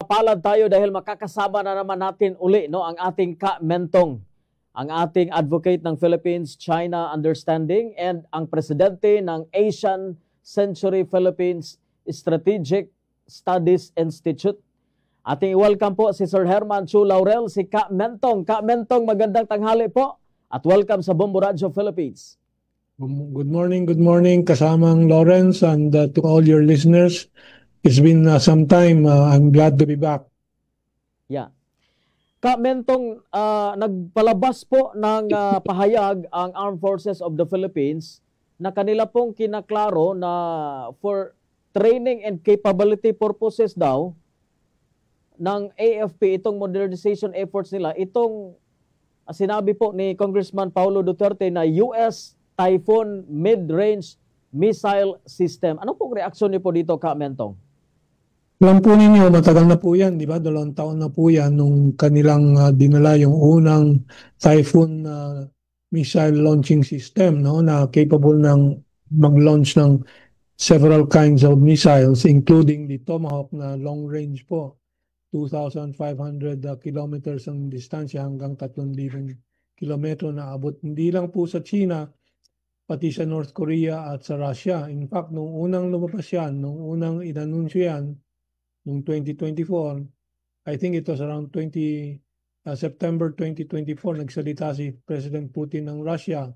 Palad tayo dahil makakasama na naman natin uli no, ang ating ka-mentong, ang ating advocate ng Philippines-China Understanding and ang presidente ng Asian Century Philippines Strategic Studies Institute. Ating welcome po si Sir Herman Chu Laurel, si ka-mentong. Ka-mentong, magandang tanghali po at welcome sa Bombo Radio Philippines. Good morning, kasamang Lawrence and to all your listeners. It's been some time. I'm glad to be back. Yeah. Ka-mentong, nagpalabas po ng pahayag ang Armed Forces of the Philippines na kanila pong kinaklaro na for training and capability purposes daw ng AFP, itong modernization efforts nila, itong sinabi po ni Congressman Paulo Duterte na US Typhoon Mid-Range Missile System. Ano pong reaksyon niyo po dito, Ka-mentong? Alam po ninyo, matagal na po yan, di ba? 2 taon na po yan nung kanilang dinala yung unang Typhoon missile launching system, no, na capable ng mag-launch ng several kinds of missiles, including the Tomahawk na long range po, 2,500 kilometers ang distansya hanggang 3,000 kilometro na abot. Hindi lang po sa China, pati sa North Korea at sa Russia. In fact, nung unang lumabas yan, nung unang inanunsyo yan, noong 2024, I think it was around September 2024, nagsalita si President Putin ng Russia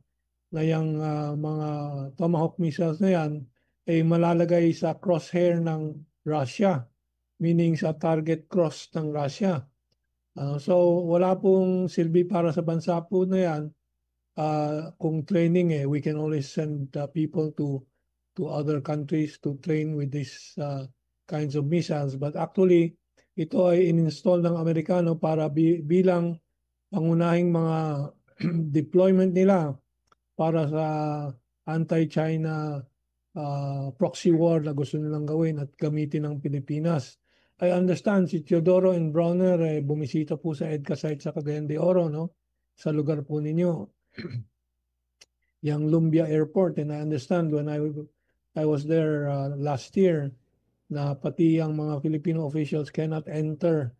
na yung mga Tomahawk missiles na yan ay malalagay sa crosshair ng Russia, meaning sa target cross ng Russia. So wala pong silbi para sa bansa po na yan kung training. We can always send people to other countries to train with these kinds of missiles, but actually ito ay in-install ng Amerikano para bilang pangunahing mga deployment nila para sa anti-China proxy war na gusto nilang gawin at gamitin ng Pilipinas. I understand si Teodoro and Bronner bumisita po sa EDCA site sa Cagayan de Oro, no, sa lugar po ninyo, yung Lumbia Airport, and I understand when I was there last year na pati ang mga Filipino officials cannot enter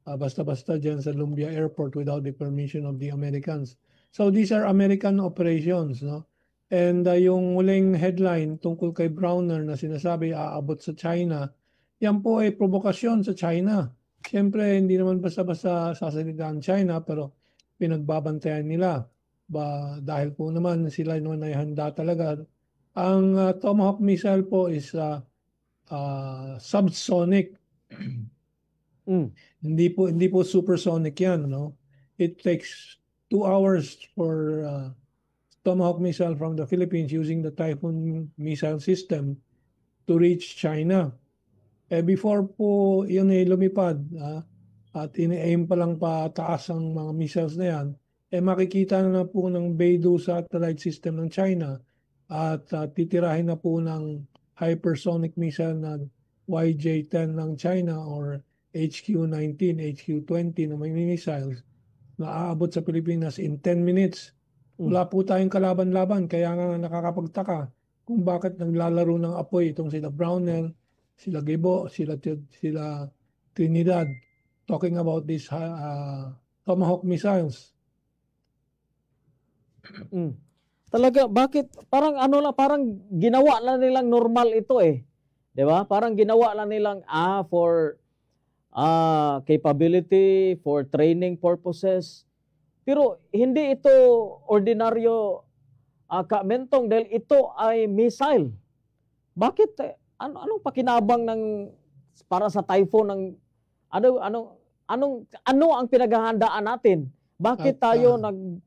basta-basta dyan sa Lumbia Airport without the permission of the Americans. So these are American operations, no? And yung muling headline tungkol kay Browner na sinasabi aabot sa China, yan po ay provokasyon sa China. Siyempre, hindi naman basta-basta sasalita ang China, pero pinagbabantayan nila. Dahil po naman sila naman ay handa talaga. Ang Tomahawk missile po is subsonic. Hindi po supersonic yan, no? It takes 2 hours for Tomahawk missile from the Philippines using the Typhoon missile system to reach China. Before po yun ay lumipad at ini-aim pa lang pataas ang mga missiles na yan, makikita na po ng Beidou satellite system ng China at titirahin na po ng hypersonic missile na YJ-10 ng China or HQ-19, HQ-20 na may missiles na aabot sa Pilipinas in 10 minutes. Wala po tayong kalaban-laban, kaya nga nakakapagtaka kung bakit naglalaro ng apoy itong sila Brownell, sila Gibo, sila Trinidad, talking about these Tomahawk missiles. Talaga, bakit parang parang ginawa na nilang normal ito 'di ba? Parang ginawa na nilang for capability, for training purposes. Pero hindi ito ordinaryo ka-mentong dahil ito ay missile. Bakit anong pakinabang ng para sa typhoon ng ano ang pinaghahandaan natin? Bakit tayo ng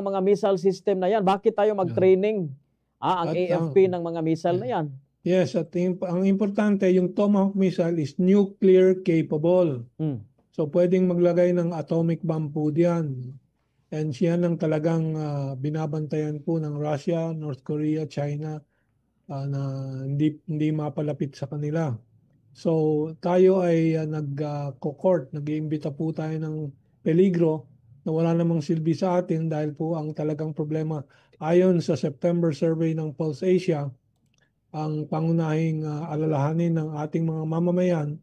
mga missile system na yan? Bakit tayo mag-training ang AFP ng mga missile na yan? Yes, at ang importante, yung Tomahawk missile is nuclear capable. So pwedeng maglagay ng atomic bomb po diyan. And siya ang talagang binabantayan po ng Russia, North Korea, China na hindi mapalapit sa kanila. So tayo ay nag-court, nag-iimbita po tayo ng peligro na wala namang silbi sa atin dahil po ang talagang problema ayon sa September survey ng Pulse Asia, ang pangunahing alalahanin ng ating mga mamamayan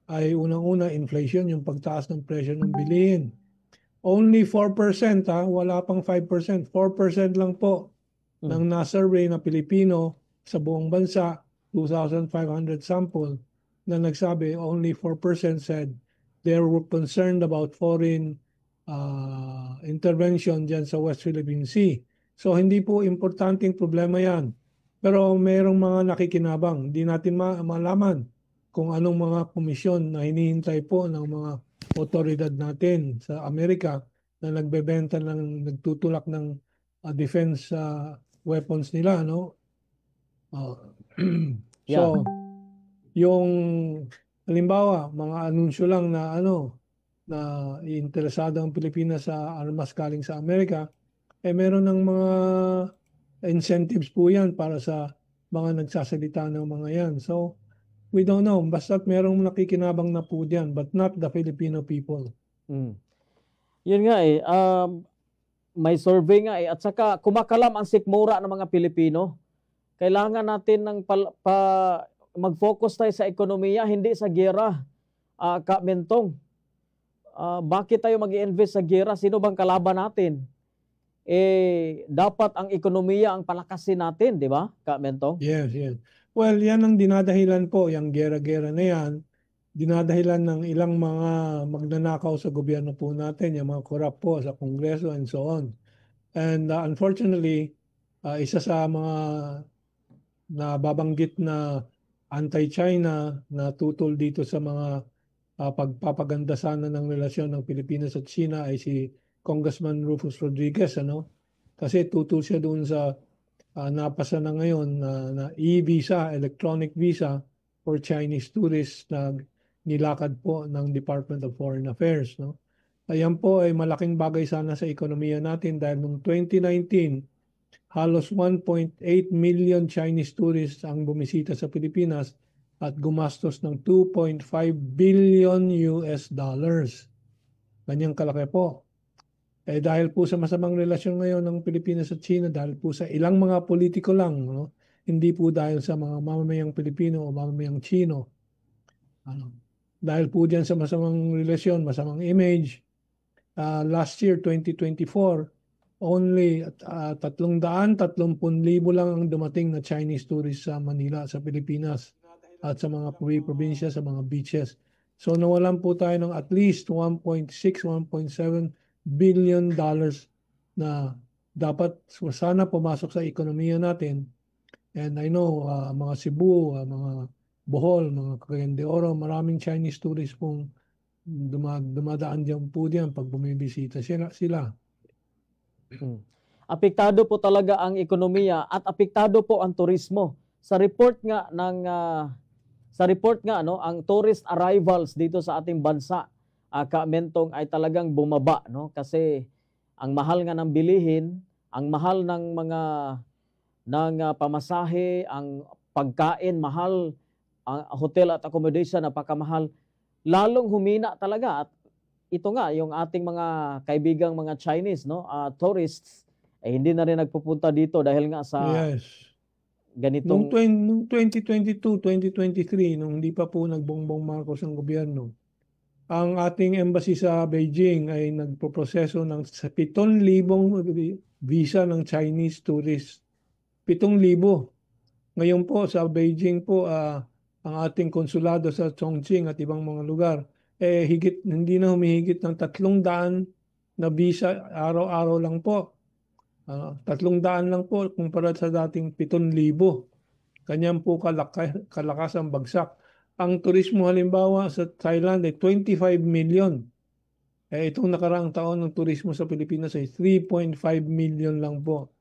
ay unang-una inflation, yung pagtaas ng presyo ng bilihin. Only 4%, wala pang 5%, 4% lang po ng na-survey na Pilipino sa buong bansa, 2,500 sample, na nagsabi only 4% said they were concerned about foreign intervention dyan sa West Philippine Sea. So hindi po importanteng problema yan. Pero mayroong mga nakikinabang. Di natin malaman kung anong mga komisyon na hinihintay po ng mga otoridad natin sa Amerika na nagbebenta nagtutulak ng defense weapons nila, no? Yeah. So, yung halimbawa, mga anunsyo lang na na interesado ang Pilipinas sa armas galing sa Amerika, meron ng mga incentives po yan para sa mga nagsasalita ng mga yan. So, we don't know. Basta't merong nakikinabang na po diyan, but not the Filipino people. Yun nga may survey nga at saka kumakalam ang sikmura ng mga Pilipino. Kailangan natin ng mag-focus tayo sa ekonomiya, hindi sa gera. Ka Mentong, bakit tayo mag-i-invest sa gera? Sino bang kalaban natin? Dapat ang ekonomiya ang palakasin natin, di ba, Ka Mentong? Yes, yes. Well, yan ang dinadahilan po, yung gera-gera na yan, dinadahilan ng ilang mga magnanakaw sa gobyerno po natin, yung mga korap po sa Kongreso and so on. And unfortunately, isa sa mga nababanggit na anti-China na tutol dito sa mga pagpapaganda sana ng relasyon ng Pilipinas at China ay si Congressman Rufus Rodriguez, Kasi tutol siya doon sa napasa na ngayon na e-visa, electronic visa for Chinese tourists na nilakad po ng Department of Foreign Affairs, Ayan po ay malaking bagay sana sa ekonomiya natin dahil noong 2019, halos 1.8 million Chinese tourists ang bumisita sa Pilipinas at gumastos ng 2.5 billion US dollars. Ganyang kalaki po. Dahil po sa masamang relasyon ngayon ng Pilipinas at China, dahil po sa ilang mga politiko lang, hindi po dahil sa mga mamamayang Pilipino o mamamayang Chino. Dahil po dyan sa masamang relasyon, masamang image, last year, 2024, only 330,000 lang ang dumating na Chinese tourists sa Manila, sa Pilipinas, at sa mga probinsya, sa mga beaches. So nawalan po tayo ng at least 1.6, 1.7 billion dollars na dapat sana pumasok sa ekonomiya natin. And I know mga Cebu, mga Bohol, mga Cagayan de Oro, maraming Chinese tourists pong dumadaan dyan po diyan pag bumibisita sila. Apektado po talaga ang ekonomiya at apektado po ang turismo. Sa report nga ang tourist arrivals dito sa ating bansa, Ka Mentong, ay talagang bumaba, Kasi ang mahal nga ng bilihin, ang mahal ng mga pamasahe, ang pagkain mahal, ang hotel at accommodation napakamahal. Lalong humina talaga at ito nga yung ating mga kaibigang mga Chinese tourists hindi na rin nagpupunta dito dahil nga sa ganitong Nung 2022, 2023 nung hindi pa po nagbongbong Marcos ang gobyerno, ang ating embassy sa Beijing ay nagpoproseso ng 7,000 visa ng Chinese tourists. 7,000. Ngayon po sa Beijing po ang ating konsulado sa Chongqing at ibang mga lugar hindi na humihigit ng 300 na visa araw-araw lang po. 300 lang po kumpara sa dating 7,000. Ganyan po kalakas ang bagsak. Ang turismo halimbawa sa Thailand ay 25 million. Itong nakaraang taon ng turismo sa Pilipinas ay 3.5 million lang po.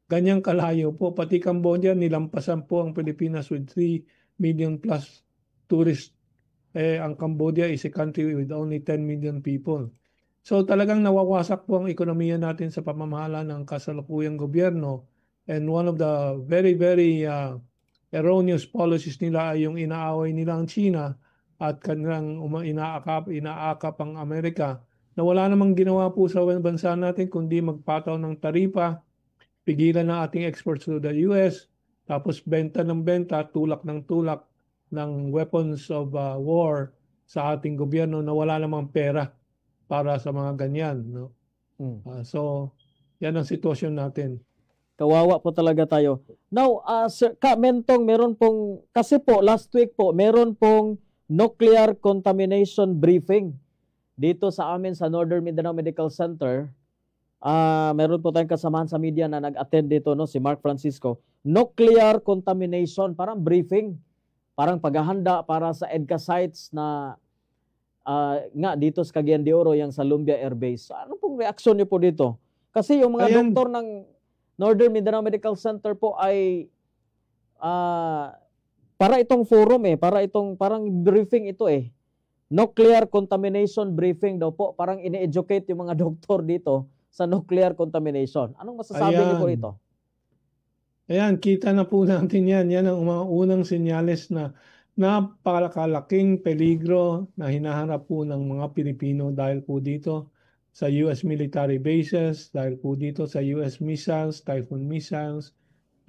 Ganyang kalayo po. Pati Cambodia nilampasan po ang Pilipinas with 3 million plus tourists. Ang Cambodia is a country with only 10 million people. So talagang nawawasak po ang ekonomiya natin sa pamamahala ng kasalukuyang gobyerno. And one of the very, very erroneous policies nila ay yung inaaway nila ang China at kanilang inaakap ang Amerika na wala namang ginawa po sa bansa natin kundi magpataw ng taripa, pigilan ng ating exports to the US, tapos benta ng benta, tulak ng tulak ng weapons of war sa ating gobyerno na wala namang pera para sa mga ganyan, no? Mm. So, yan ang sitwasyon natin. Kawawa po talaga tayo. Now, Sir Mentong, meron pong, kasi po, last week po, meron pong nuclear contamination briefing dito sa amin sa Northern Mindanao Medical Center. Meron po tayong kasamahan sa media na nag-attend dito, no, si Mark Francisco. Nuclear contamination, parang briefing, parang paghahanda para sa EDCA sites na nga dito sa Cagayan de Oro, yung sa Lumbia Air Base. Ano pong reaksyon niyo po dito? Kasi yung mga doktor ng Northern Mindanao Medical Center po ay para itong forum parang briefing ito eh. Nuclear contamination briefing daw po. Parang ini-educate yung mga doktor dito sa nuclear contamination. Anong masasabi niyo po ito? Ayan, kita na po natin yan. Yan ang mga unang senyales na napakalaking peligro na hinaharap po ng mga Pilipino dahil po dito sa US military bases, dahil po dito sa US missiles, Typhoon missiles,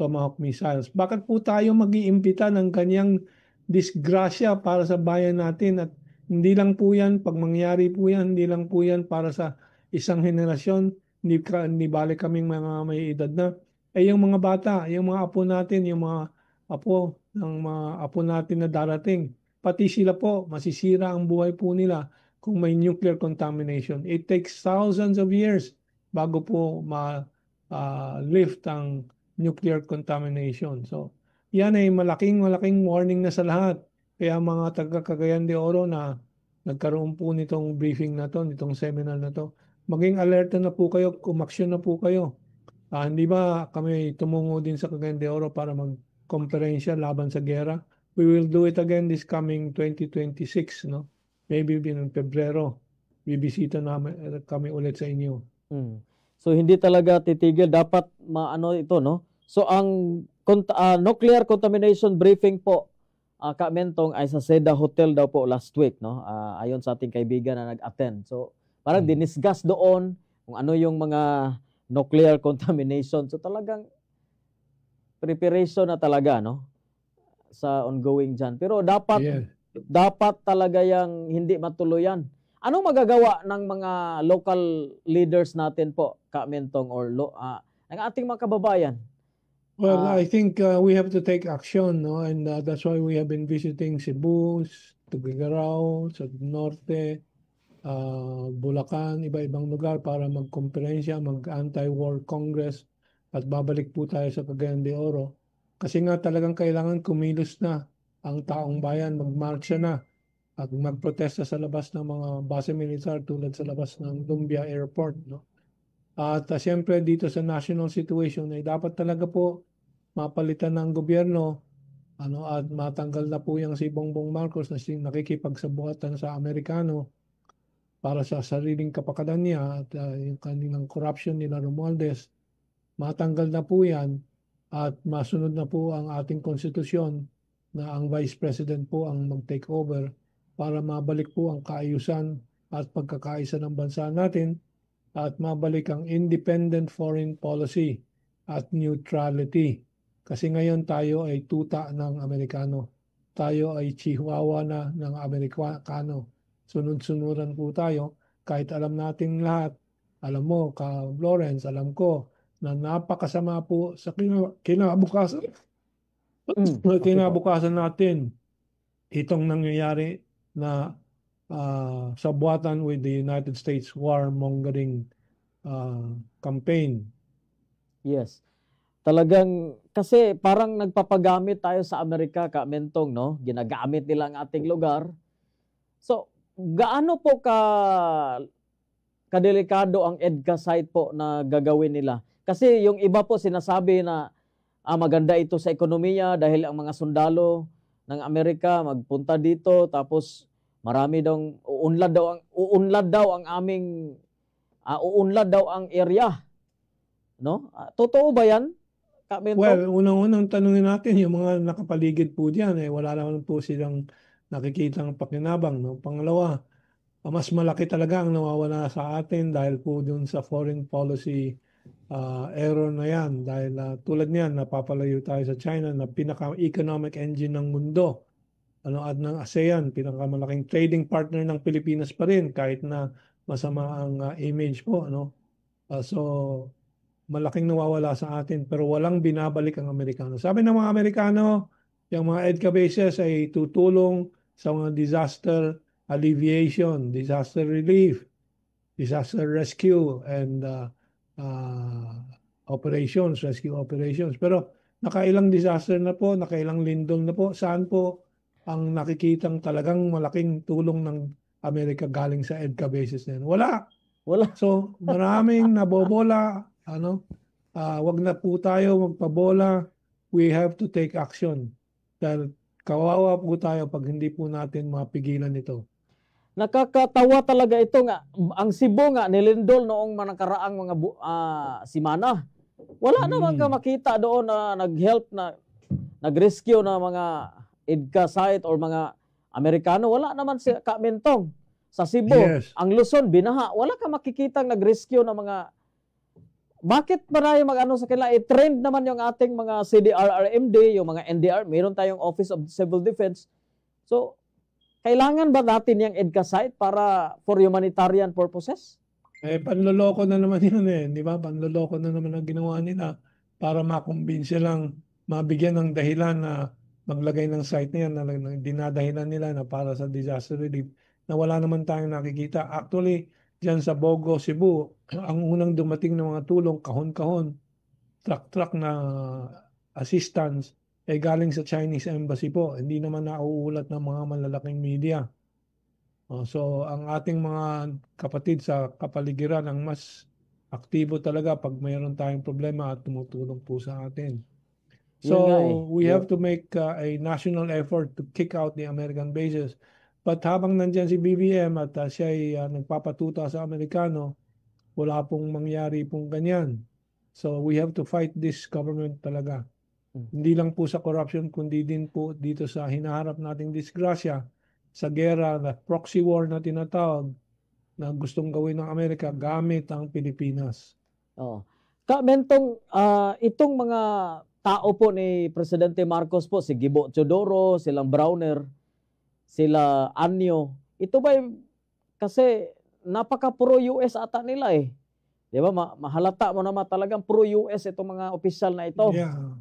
Tomahawk missiles. Bakit po tayo mag-iimbita ng kanyang disgrasya para sa bayan natin? At hindi lang po yan, pag mangyari po yan, hindi lang po yan para sa isang henerasyon, hindi balik kaming mga may edad na. Yung mga bata, yung mga apo natin, yung mga apo ng mga apo natin na darating, pati sila po, masisira ang buhay po nila kung may nuclear contamination. It takes thousands of years bago po ma-lift ang nuclear contamination. So, yan ay malaking warning na sa lahat. Kaya mga taga Cagayan de Oro na nagkaroon po nitong briefing na to, nitong seminar na to, maging alerta na po kayo, umaksyon na po kayo. Hindi ba kami tumungo din sa Cagayan de Oro para mag-komperensya laban sa gera? We will do it again this coming 2026, no? Maybe in Pebrero, bibisita namin kami ulit sa inyo. So hindi talaga titigil, dapat maano ito, no? So ang nuclear contamination briefing po, Mentong, ay sa Seda Hotel daw po last week, no? Ayon sa ating kaibigan na nag-attend. So parang diniscuss doon kung ano yung mga nuclear contamination. So talagang preparation na talaga, no? Sa ongoing dyan. Pero dapat talaga yung hindi matuluyan. Anong magagawa ng mga local leaders natin po, Mentong, or ang ating mga kababayan? Well, I think we have to take action, no? And that's why we have been visiting Cebu, Tuguegarao, sa Norte, Bulacan, iba-ibang lugar para magkomperensya, mag-anti-war congress at babalik po tayo sa Cagayan de Oro. Kasi nga talagang kailangan kumilos na ang taong bayan, magmarcha na at magprotesta sa labas ng mga base militar tulad sa labas ng Lumbia Airport, no? At siyempre dito sa national situation ay dapat talaga po mapalitan ng gobyerno at matanggal na po yung si Bongbong Marcos na nakikipagsabuatan sa Amerikano para sa sariling kapakanan niya at yung kanilang corruption nila Romualdez. Matanggal na po yan at masunod na po ang ating konstitusyon na ang Vice President po ang mag-take over para mabalik po ang kaayusan at pagkakaisa ng bansa natin at mabalik ang independent foreign policy at neutrality. Kasi ngayon tayo ay tuta ng Amerikano. Tayo ay chihuahua na ng Amerikano. Sunod-sunuran po tayo kahit alam natin lahat. Alam mo, Lawrence, alam ko na napakasama po sa kinabukasan. Kinabukasan natin itong nangyayari na sabuatan with the United States warmongering campaign. Yes. Talagang, kasi parang nagpapagamit tayo sa Amerika, Mentong, no? Ginagamit nila ang ating lugar. So, gaano po kadelikado ang EDCA site po na gagawin nila? Kasi yung iba po sinasabi na maganda ito sa ekonomiya dahil ang mga sundalo ng Amerika magpunta dito, tapos marami daw uunlad daw ang area, no? Totoo ba 'yan? Well, unang-unang tanungin natin yung mga nakapaligid po diyan wala naman po silang nakikitang pakinabang, no? Pangalawa, mas malaki talaga ang nawawala sa atin dahil po dun sa foreign policy error na yan dahil tulad niyan napapalayo tayo sa China na pinaka-economic engine ng mundo. at ng ASEAN, pinakamalaking trading partner ng Pilipinas pa rin kahit na masama ang image po, so malaking nawawala sa atin pero walang binabalik ang Amerikano. Sabi ng mga Amerikano, yung mga EDCA bases ay tutulong sa mga disaster alleviation, disaster relief, disaster rescue, and rescue operations. Pero nakailang disaster na po, nakailang lindol na po. Saan po ang nakikitang talagang malaking tulong ng Amerika galing sa EDCA bases na yun? Wala. Wala. So maraming nabobola, wag na po tayo magpabola. We have to take action. Dahil kawawa po tayo pag hindi po natin mapigilan ito. Nakakatawa talaga ito nga. Ang Cebu nga, nilindol noong nakaraang mga simana. Wala naman ka makita doon na nag-help, na nag-rescue na mga EDCA site or mga Amerikano. Wala naman si Kamentong. Sa Cebu, Yes. ang Luzon, binaha. Wala ka makikitang nag-rescue na mga... Bakit ba na mag-ano sa kanila? I-trend naman yung ating mga CDRRMD, yung mga NDR. Mayroon tayong Office of Civil Defense. So, kailangan ba natin yung EDCA site para for humanitarian purposes? Panloloko na naman yun di ba? Panloloko na naman ang ginawa nila para makumbinse lang, mabigyan ng dahilan na maglagay ng site na yan na dinadahilan nila na para sa disaster relief na wala naman tayong nakikita. Actually, dyan sa Bogo, Cebu, ang unang dumating ng mga tulong, kahon-kahon, truck-truck na assistance, galing sa Chinese Embassy po. Hindi naman nauulat ng mga malalaking media. So, ang ating mga kapatid sa kapaligiran ang mas aktibo talaga pag mayroon tayong problema at tumutulong po sa atin. So, we have to make a national effort to kick out the American bases. But habang nandyan si BBM at siya ay nagpapatuta sa Amerikano, wala pong mangyari pong ganyan. So, we have to fight this government talaga. Hindi lang po sa corruption, kundi din po dito sa hinaharap nating disgrasya, sa gera, na proxy war na tinatawag, na gustong gawin ng Amerika gamit ang Pilipinas. Mentong, itong mga tao po ni Presidente Marcos po, si Gibo Teodoro, silang Browner, sila Anyo, ito ba kasi napaka pro-US ata nila Di ba? Mahalata mo naman talagang pro-US itong mga opisyal na ito. Yeah.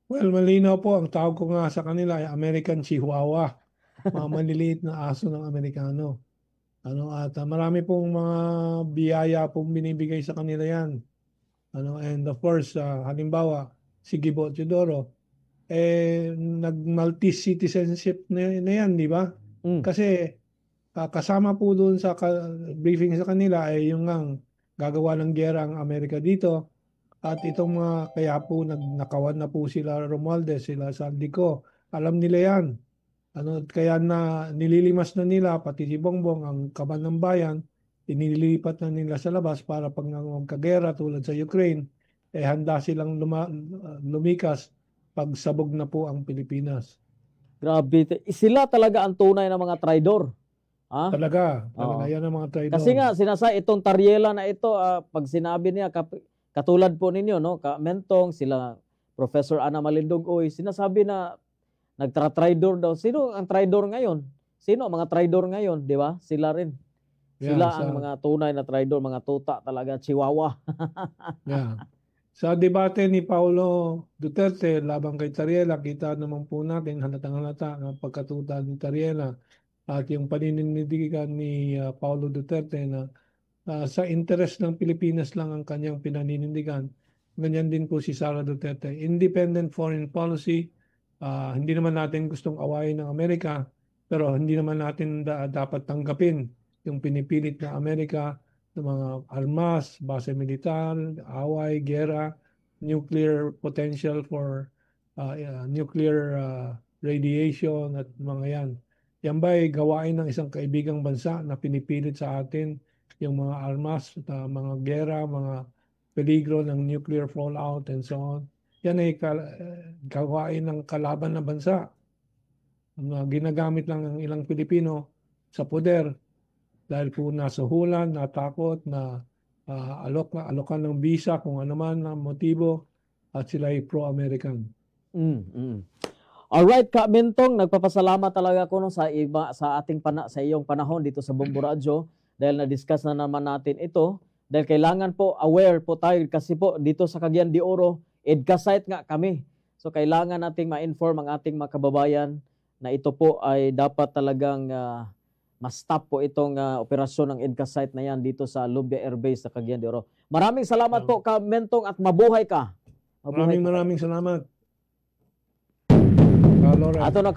Well, malinaw po, ang tawag ko nga sa kanila ay American Chihuahua. Mga maliliit na aso ng Amerikano. At marami pong mga biyaya pong binibigay sa kanila yan. And of course, halimbawa, si Gibo Teodoro, nag-Maltese citizenship na yan, di ba? Kasi kasama po doon sa briefing sa kanila ay yung gagawa ng gera ang Amerika dito. At itong mga, kaya po nakawan na po sila Romualdez, sila Saldico. Alam nila yan. Kaya na nililimas na nila, pati si Bongbong, ang kaban ng bayan, inililipat na nila sa labas para pag magkagera tulad sa Ukraine, handa silang lumikas pag sabog na po ang Pilipinas. Grabe. Sila talaga ang tunay na mga traidor. Talaga yan ang mga traidor. Kasi nga, sinasay itong Tariela na ito, pag sinabi niya, katulad po ninyo, Mentong, sila Professor Ana Malindogoy, sinasabi na nagtra-traidor daw. Sino ang traidor ngayon? Sino ang mga traidor ngayon, di ba? Sila rin. Sila ang mga tunay na traidor, mga tuta talaga, chihuahua. Sa debate ni Paulo Duterte labang kay Tariela, kita naman po natin halatang-halata ang pagkatuta ni Tariela at yung paninindigan ni Paulo Duterte na sa interes ng Pilipinas lang ang kanyang pinaninindigan. Ganyan din po si Sara Duterte. Independent foreign policy, hindi naman natin gustong awayin ng Amerika, pero hindi naman natin dapat tanggapin yung pinipilit na Amerika ng mga armas, base militar, away, gera, nuclear potential for nuclear radiation at mga yan. Yan ba ay gawain ng isang kaibigang bansa na pinipilit sa atin yung mga armas, mga gera, mga peligro ng nuclear fallout and so on. Yan ay gawain ng kalaban na bansa. Ginagamit lang ng ilang Pilipino sa poder dahil po nasuhulan, natakot, na alokan ng visa, kung ano man ang motibo, at sila ay pro-American. Alright, Ka Mentong, nagpapasalamat talaga ako no, sa sa iyong panahon dito sa Bombo Radio dahil na-discuss na naman natin ito. Dahil kailangan po aware po tayo kasi po dito sa Cagayan de Oro, EDCA site nga kami. So kailangan nating ma-inform ang ating mga kababayan na ito po ay dapat talagang ma-stop po itong operasyon ng EDCA site na yan dito sa Lumbia Air Base sa Cagayan de Oro. Maraming salamat po, Ka Mentong, at mabuhay ka. Maraming salamat. Ato na